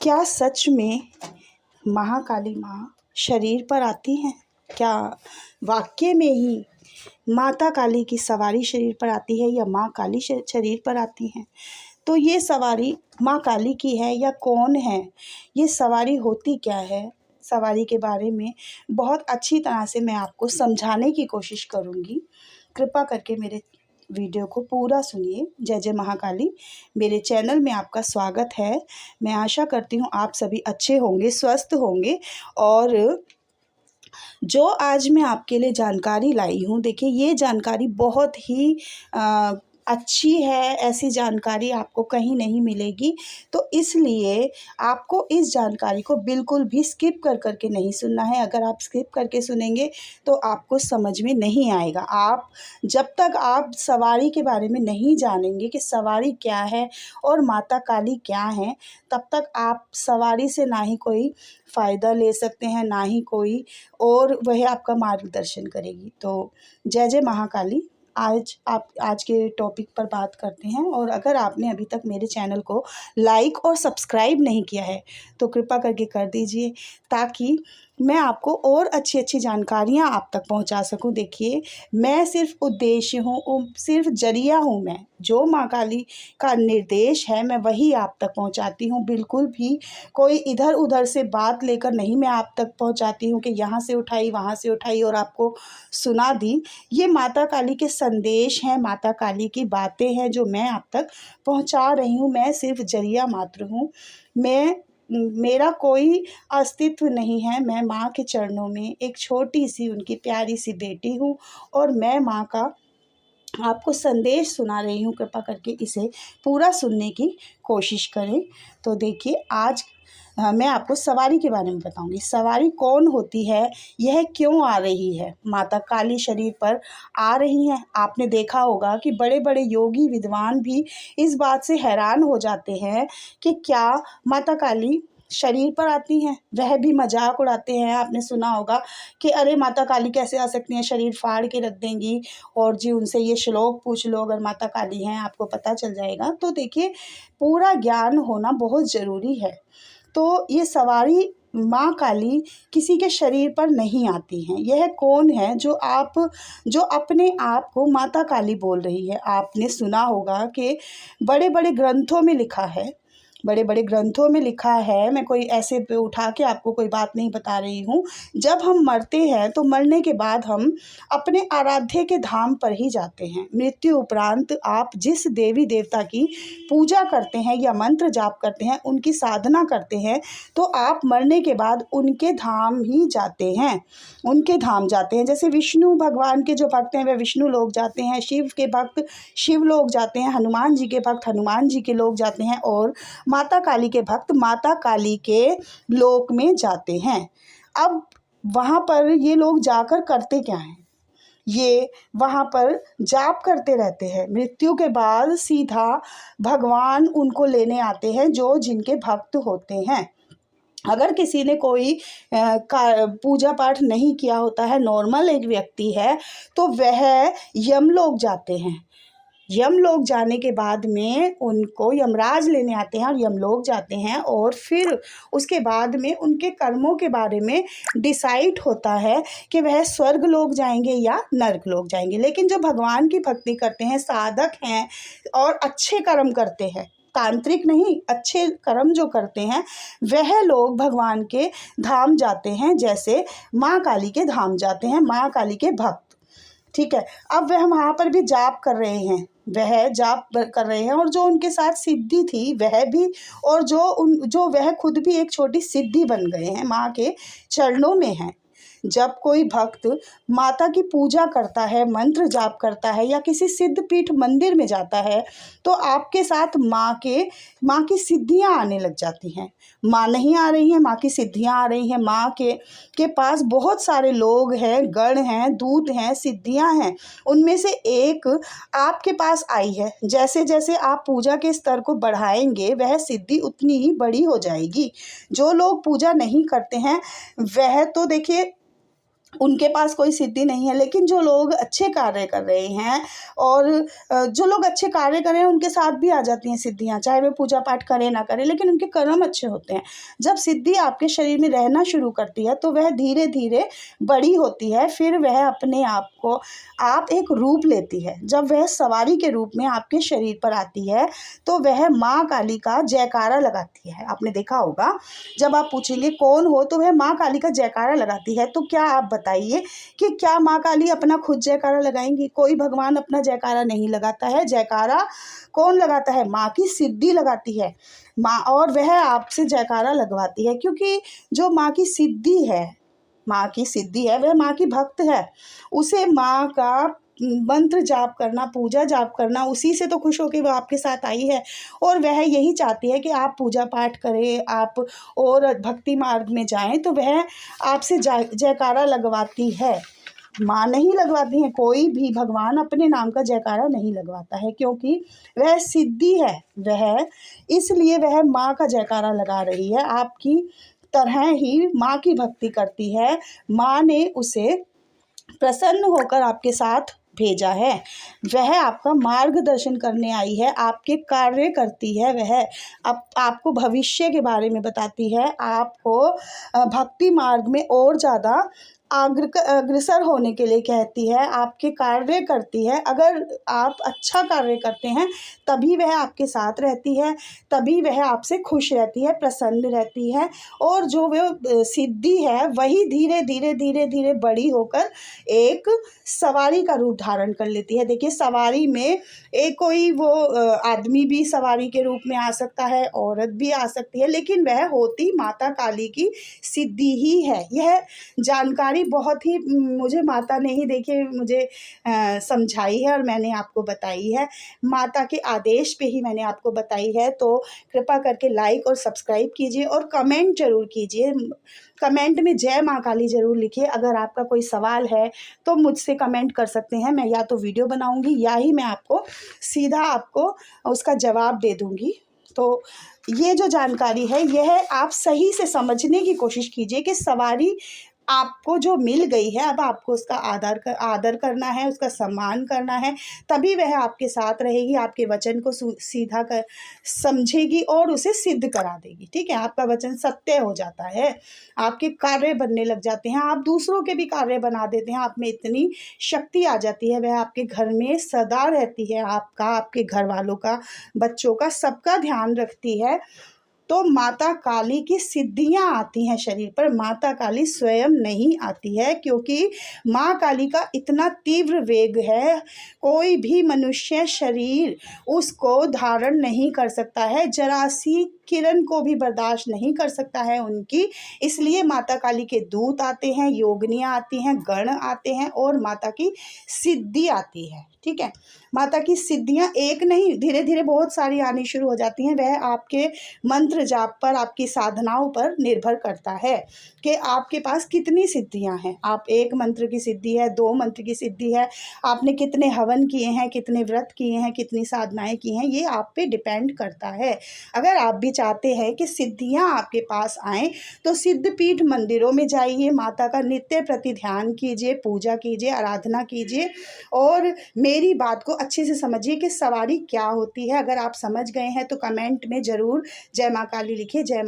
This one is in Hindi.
क्या सच में महाकाली माँ शरीर पर आती हैं? क्या वाक़ई में ही माता काली की सवारी शरीर पर आती है या माँ काली शरीर पर आती हैं? तो ये सवारी माँ काली की है या कौन है? ये सवारी होती क्या है? सवारी के बारे में बहुत अच्छी तरह से मैं आपको समझाने की कोशिश करूँगी। कृपा करके मेरे वीडियो को पूरा सुनिए। जय जय महाकाली। मेरे चैनल में आपका स्वागत है। मैं आशा करती हूँ आप सभी अच्छे होंगे, स्वस्थ होंगे। और जो आज मैं आपके लिए जानकारी लाई हूँ, देखिए ये जानकारी बहुत ही अच्छी है। ऐसी जानकारी आपको कहीं नहीं मिलेगी, तो इसलिए आपको इस जानकारी को बिल्कुल भी स्किप कर के नहीं सुनना है। अगर आप स्किप करके सुनेंगे तो आपको समझ में नहीं आएगा। आप जब तक आप सवारी के बारे में नहीं जानेंगे कि सवारी क्या है और माता काली क्या है, तब तक आप सवारी से ना ही कोई फ़ायदा ले सकते हैं, ना ही कोई और वह आपका मार्गदर्शन करेगी। तो जय जय महाकाली। आज के टॉपिक पर बात करते हैं। और अगर आपने अभी तक मेरे चैनल को लाइक और सब्सक्राइब नहीं किया है तो कृपा करके कर दीजिए, ताकि मैं आपको और अच्छी अच्छी जानकारियां आप तक पहुंचा सकूं। देखिए, मैं सिर्फ उद्देश्य हूं, सिर्फ जरिया हूं। मैं जो माँ काली का निर्देश है मैं वही आप तक पहुंचाती हूं। बिल्कुल भी कोई इधर उधर से बात लेकर नहीं मैं आप तक पहुंचाती हूं कि यहाँ से उठाई वहाँ से उठाई और आपको सुना दी। ये माता काली के संदेश हैं, माता काली की बातें हैं जो मैं आप तक पहुंचा रही हूं। मैं सिर्फ जरिया मात्र हूं। मेरा कोई अस्तित्व नहीं है। मैं माँ के चरणों में एक छोटी सी उनकी प्यारी सी बेटी हूँ और मैं माँ का आपको संदेश सुना रही हूँ। कृपा करके इसे पूरा सुनने की कोशिश करें। तो देखिए, आज मैं आपको सवारी के बारे में बताऊंगी। सवारी कौन होती है, यह क्यों आ रही है, माता काली शरीर पर आ रही हैं। आपने देखा होगा कि बड़े बड़े योगी विद्वान भी इस बात से हैरान हो जाते हैं कि क्या माता काली शरीर पर आती हैं। वह भी मजाक उड़ाते हैं। आपने सुना होगा कि अरे माता काली कैसे आ सकती हैं, शरीर फाड़ के रख देंगी, और जी उनसे ये श्लोक पूछ लो, अगर माता काली हैं आपको पता चल जाएगा। तो देखिए, पूरा ज्ञान होना बहुत ज़रूरी है। तो ये सवारी माँ काली किसी के शरीर पर नहीं आती हैं। यह कौन है जो अपने आप को माता काली बोल रही है? आपने सुना होगा कि बड़े बड़े ग्रंथों में लिखा है, बड़े बड़े ग्रंथों में लिखा है। मैं कोई ऐसे पे उठा के आपको कोई बात नहीं बता रही हूँ। जब हम मरते हैं तो मरने के बाद हम अपने आराध्य के धाम पर ही जाते हैं। मृत्यु उपरांत आप जिस देवी देवता की पूजा करते हैं या मंत्र जाप करते हैं, उनकी साधना करते हैं, तो आप मरने के बाद उनके धाम ही जाते हैं। उनके धाम जाते हैं। जैसे विष्णु भगवान के जो भक्त हैं वह विष्णु लोग जाते हैं, शिव के भक्त शिव लोग जाते हैं, हनुमान जी के भक्त हनुमान जी के लोग जाते हैं, और माता काली के भक्त माता काली के लोक में जाते हैं। अब वहाँ पर ये लोग जाकर करते क्या हैं? ये वहाँ पर जाप करते रहते हैं। मृत्यु के बाद सीधा भगवान उनको लेने आते हैं जो जिनके भक्त होते हैं। अगर किसी ने कोई पूजा पाठ नहीं किया होता है, नॉर्मल एक व्यक्ति है, तो वह यमलोक जाते हैं। यमलोक जाने के बाद में उनको यमराज लेने आते हैं और यमलोक जाते हैं, और फिर उसके बाद में उनके कर्मों के बारे में डिसाइड होता है कि वह स्वर्ग लोक जाएंगे या नरक लोक जाएंगे। लेकिन जो भगवान की भक्ति करते हैं, साधक हैं और अच्छे कर्म करते हैं, तांत्रिक नहीं, अच्छे कर्म जो करते हैं, वह लोग भगवान के धाम जाते हैं। जैसे माँ काली के धाम जाते हैं माँ काली के भक्त। ठीक है, अब वह वहाँ पर भी जाप कर रहे हैं, वह जाप कर रहे हैं, और जो उनके साथ सिद्धि थी वह भी, और जो वह खुद भी एक छोटी सिद्धि बन गए हैं, माँ के चरणों में हैं। जब कोई भक्त माता की पूजा करता है, मंत्र जाप करता है या किसी सिद्ध पीठ मंदिर में जाता है, तो आपके साथ माँ की सिद्धियाँ आने लग जाती हैं। माँ नहीं आ रही हैं, माँ की सिद्धियाँ आ रही हैं। माँ के पास बहुत सारे लोग हैं, गण हैं, दूत हैं, सिद्धियाँ हैं। उनमें से एक आपके पास आई है। जैसे जैसे आप पूजा के स्तर को बढ़ाएंगे, वह सिद्धि उतनी ही बड़ी हो जाएगी। जो लोग पूजा नहीं करते हैं वह तो देखिए उनके पास कोई सिद्धि नहीं है। लेकिन जो लोग अच्छे कार्य कर रहे हैं और जो लोग अच्छे कार्य कर रहे हैं उनके साथ भी आ जाती हैं सिद्धियाँ, चाहे वे पूजा पाठ करें ना करें, लेकिन उनके कर्म अच्छे होते हैं। जब सिद्धि आपके शरीर में रहना शुरू करती है तो वह धीरे धीरे बड़ी होती है, फिर वह अपने आप को एक रूप लेती है। जब वह सवारी के रूप में आपके शरीर पर आती है तो वह माँ काली का जयकारा लगाती है। आपने देखा होगा, जब आप पूछेंगे कौन हो तो वह माँ काली का जयकारा लगाती है। तो क्या आप बताइए कि क्या माँ काली अपना खुद जयकारा लगाएंगी? कोई भगवान अपना जयकारा नहीं लगाता है। जयकारा कौन लगाता है? माँ की सिद्धि लगाती है माँ, और वह आपसे जयकारा लगवाती है, क्योंकि जो माँ की सिद्धि है, माँ की सिद्धि है, वह माँ की भक्त है। उसे माँ का मंत्र जाप करना, पूजा जाप करना, उसी से तो खुश होकर वो आपके साथ आई है। और वह यही चाहती है कि आप पूजा पाठ करें, आप और भक्ति मार्ग में जाएं, तो वह आपसे जयकारा लगवाती है। माँ नहीं लगवाती हैं, कोई भी भगवान अपने नाम का जयकारा नहीं लगवाता है, क्योंकि वह सिद्धि है। वह इसलिए वह माँ का जयकारा लगा रही है, आपकी तरह ही माँ की भक्ति करती है। माँ ने उसे प्रसन्न होकर आपके साथ भेजा है। वह आपका मार्गदर्शन करने आई है, आपके कार्य करती है। वह आपको भविष्य के बारे में बताती है, आपको भक्ति मार्ग में और ज़्यादा अग्रसर होने के लिए कहती है, आपके कार्य करती है। अगर आप अच्छा कार्य करते हैं तभी वह आपके साथ रहती है, तभी वह आपसे खुश रहती है, प्रसन्न रहती है। और जो वह सिद्धि है वही धीरे धीरे धीरे धीरे बड़ी होकर एक सवारी का रूप धारण कर लेती है। देखिए, सवारी में एक कोई वो आदमी भी सवारी के रूप में आ सकता है, औरत भी आ सकती है, लेकिन वह होती माता काली की सिद्धि ही है। यह जानकारी बहुत ही मुझे माता ने ही देखिए मुझे समझाई है और मैंने आपको बताई है। माता के आदेश पे ही मैंने आपको बताई है। तो कृपा करके लाइक और सब्सक्राइब कीजिए और कमेंट ज़रूर कीजिए। कमेंट में जय माँ काली ज़रूर लिखिए। अगर आपका कोई सवाल है तो मुझसे कमेंट कर सकते हैं। मैं या तो वीडियो बनाऊंगी या ही मैं आपको सीधा आपको उसका जवाब दे दूंगी। तो ये जो जानकारी है यह आप सही से समझने की कोशिश कीजिए कि सवारी आपको जो मिल गई है, अब आपको उसका आदर करना है, उसका सम्मान करना है, तभी वह आपके साथ रहेगी, आपके वचन को सीधा कर समझेगी और उसे सिद्ध करा देगी। ठीक है, आपका वचन सत्य हो जाता है, आपके कार्य बनने लग जाते हैं, आप दूसरों के भी कार्य बना देते हैं। आप में इतनी शक्ति आ जाती है, वह आपके घर में सदा रहती है, आपका, आपके घर वालों का, बच्चों का, सबका ध्यान रखती है। तो माता काली की सिद्धियां आती हैं शरीर पर, माता काली स्वयं नहीं आती है, क्योंकि माँ काली का इतना तीव्र वेग है, कोई भी मनुष्य शरीर उसको धारण नहीं कर सकता है, जरा सी किरण को भी बर्दाश्त नहीं कर सकता है उनकी। इसलिए माता काली के दूत आते हैं, योगिनियाँ आती हैं, गण आते हैं और माता की सिद्धि आती है। ठीक है, माता की सिद्धियां एक नहीं, धीरे धीरे बहुत सारी आनी शुरू हो जाती हैं। वह आपके मंत्र जाप पर, आपकी साधनाओं पर निर्भर करता है कि आपके पास कितनी सिद्धियां हैं। आप एक मंत्र की सिद्धि है, 2 मंत्र की सिद्धि है, आपने कितने हवन किए हैं, कितने व्रत किए हैं, कितनी साधनाएं की हैं, ये आप पे डिपेंड करता है। अगर आप भी चाहते हैं कि सिद्धियां आपके पास आएँ तो सिद्धपीठ मंदिरों में जाइए, माता का नित्य प्रति ध्यान कीजिए, पूजा कीजिए, आराधना कीजिए और मेरी बात को अच्छे से समझिए कि सवारी क्या होती है। अगर आप समझ गए हैं तो कमेंट में ज़रूर जय माँ काली लिखिए। जय माँ